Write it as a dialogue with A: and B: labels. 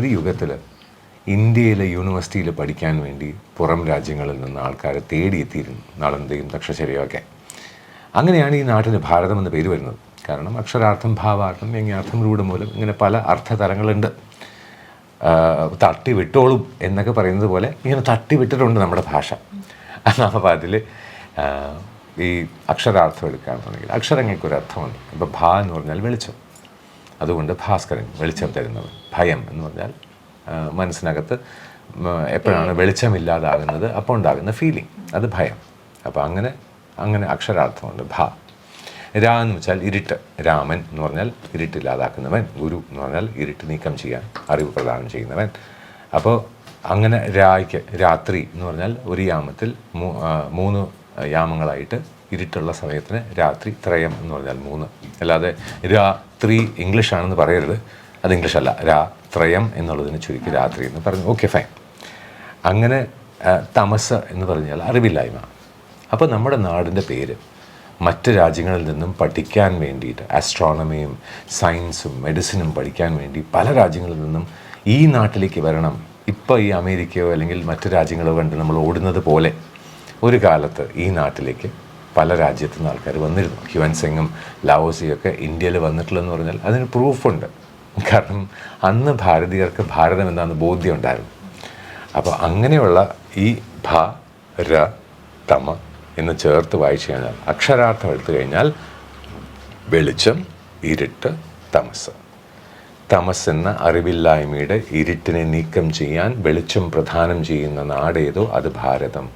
A: ഒരു യുഗത്തിൽ ഇന്ത്യയിലെ യൂണിവേഴ്സിറ്റിയിൽ പഠിക്കാൻ വേണ്ടി പുറം രാജ്യങ്ങളിൽ നിന്ന് ആൾക്കാരെ തേടിയെത്തിയിരുന്നു. നളന്ദയും തക്ഷശിലയൊക്കെ. അങ്ങനെയാണ് ഈ നാട്ടിന് ഭാരതം എന്ന പേര് വരുന്നത്. കാരണം അക്ഷരാർത്ഥം, ഭാവാർത്ഥം, വ്യംഗ്യാർത്ഥം, രൂഢമൂലം, ഇങ്ങനെ പല അർത്ഥതലങ്ങളുണ്ട്. തട്ടി വിട്ടോളും എന്നൊക്കെ പറയുന്നത് പോലെ ഇങ്ങനെ തട്ടി വിട്ടിട്ടുണ്ട് നമ്മുടെ ഭാഷ. അപ്പോൾ അതിൽ ഈ അക്ഷരാർത്ഥം എടുക്കുകയാണെന്നുണ്ടെങ്കിൽ അക്ഷരങ്ങൾക്കൊരർത്ഥമുണ്ട്. ഇപ്പോൾ ഭ എന്ന് പറഞ്ഞാൽ വെളിച്ചം, അതുകൊണ്ട് ഭാസ്കരൻ, വെളിച്ചം തരുന്നവൻ. ഭയം എന്ന് പറഞ്ഞാൽ മനസ്സിനകത്ത് എപ്പോഴാണ് വെളിച്ചമില്ലാതാകുന്നത് അപ്പോൾ ഉണ്ടാകുന്ന ഫീലിംഗ്, അത് ഭയം. അപ്പോൾ അങ്ങനെ അക്ഷരാർത്ഥമുണ്ട്. ഭ. രാ എന്ന് വെച്ചാൽ ഇരുട്ട്, രാമൻ എന്ന് പറഞ്ഞാൽ ഇരുട്ടില്ലാതാക്കുന്നവൻ. ഗുരു എന്ന് പറഞ്ഞാൽ ഇരുട്ട് നീക്കം ചെയ്യാൻ അറിവ് പ്രദാനം ചെയ്യുന്നവൻ. അപ്പോൾ അങ്ങനെ രായ്ക്ക് രാത്രി എന്ന് പറഞ്ഞാൽ ഒരു യാമത്തിൽ 3 യാമങ്ങളായിട്ട് ഇരുട്ടുള്ള സമയത്തിന് രാത്രി. ത്രയം എന്ന് പറഞ്ഞാൽ 3. അല്ലാതെ രാത്രി ഇംഗ്ലീഷാണെന്ന് പറയരുത്, അത് ഇംഗ്ലീഷല്ല. ത്രയം എന്നുള്ളതിന് ചുരുക്കി രാത്രി എന്ന് പറഞ്ഞു. Okay, fine. അങ്ങനെ തമസ് എന്ന് പറഞ്ഞാൽ അറിവില്ലായ്മ. അപ്പോൾ നമ്മുടെ നാടിൻ്റെ പേര് മറ്റ് രാജ്യങ്ങളിൽ നിന്നും പഠിക്കാൻ വേണ്ടിയിട്ട്, ആസ്ട്രോണമിയും സയൻസും മെഡിസിനും പഠിക്കാൻ വേണ്ടി പല രാജ്യങ്ങളിൽ നിന്നും ഈ നാട്ടിലേക്ക് വരണം. ഇപ്പോൾ ഈ അമേരിക്കയോ അല്ലെങ്കിൽ മറ്റ് രാജ്യങ്ങളോ കണ്ട് നമ്മൾ ഓടുന്നത് പോലെ ഒരു കാലത്ത് ഈ നാട്ടിലേക്ക് പല രാജ്യത്തു നിന്ന് ആൾക്കാർ വന്നിരുന്നു. ഹ്യുവൻ സെങ്ങും ലാവോസിയൊക്കെ ഇന്ത്യയിൽ വന്നിട്ടുള്ളതെന്ന് പറഞ്ഞാൽ അതിന് പ്രൂഫുണ്ട്. കാരണം അന്ന് ഭാരതീയർക്ക് ഭാരതം എന്താണെന്ന് ബോധ്യം ഉണ്ടായിരുന്നു. അപ്പോൾ അങ്ങനെയുള്ള ഈ ഭ, ര, തമ എന്ന് ചേർത്ത് വായിച്ചു കഴിഞ്ഞാൽ, അക്ഷരാർത്ഥം എടുത്തു കഴിഞ്ഞാൽ വെളിച്ചം, ഇരുട്ട്, തമസ്. തമസ് എന്ന അറിവില്ലായ്മയുടെ ഇരുട്ടിനെ നീക്കം ചെയ്യാൻ വെളിച്ചം പ്രദാനം ചെയ്യുന്ന നാടേതോ അത് ഭാരതം.